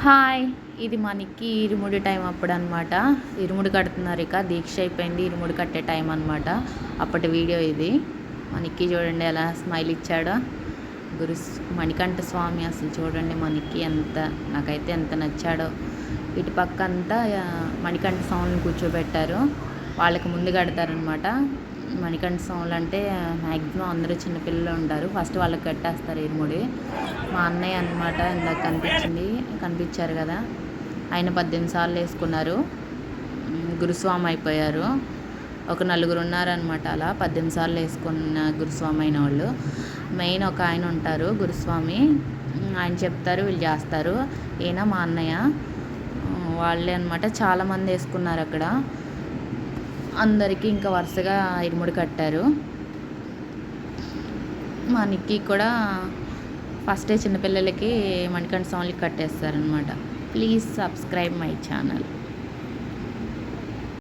Hi! ఇది మనకి ఇరుముడి time అప్పుడనమాట. ఇరుముడి కడుతున్నారు ఇక. దీక్ష అయిపోయింది. ఇరుముడి కట్టే టైం అనమాట. అప్పటి వీడియో ఇది. మనకి చూడండి ఎలా స్మైల్ ఇచ్చాడో. గురు మణికంఠ స్వామి అసలు చూడండి మనకి నాకైతే ఎంత నచ్చాడో. ఇటు పక్క అంతా మణికంఠ స్వామిని కూర్చోబెట్టారు. వాళ్ళకి ముందు కడతారనమాట. మణికంఠ స్వాములు అంటే మ్యాక్సిమం అందరూ చిన్నపిల్లలు ఉంటారు. ఫస్ట్ వాళ్ళకి కట్టేస్తారు ఇరుముడి. మా అన్నయ్య అనమాట ఇందాక కనిపించారు కదా, ఆయన 18 సార్లు వేసుకున్నారు. గురుస్వామి అయిపోయారు. ఒక నలుగురు ఉన్నారనమాట అలా 18 సార్లు వేసుకున్న గురుస్వామి అయిన వాళ్ళు. మెయిన్ ఒక ఆయన ఉంటారు గురుస్వామి, ఆయన చెప్తారు, వీళ్ళు చేస్తారు. ఈయన మా అన్నయ్య వాళ్ళే అనమాట. చాలామంది వేసుకున్నారు అక్కడ. అందరికీ ఇంకా వరుసగా ఇరుముడి కట్టారు. మా నిక్కీ కూడా ఫస్టే చిన్నపిల్లలకి మణికంఠ స్వామికి కట్టేస్తారనమాట. Please subscribe my channel.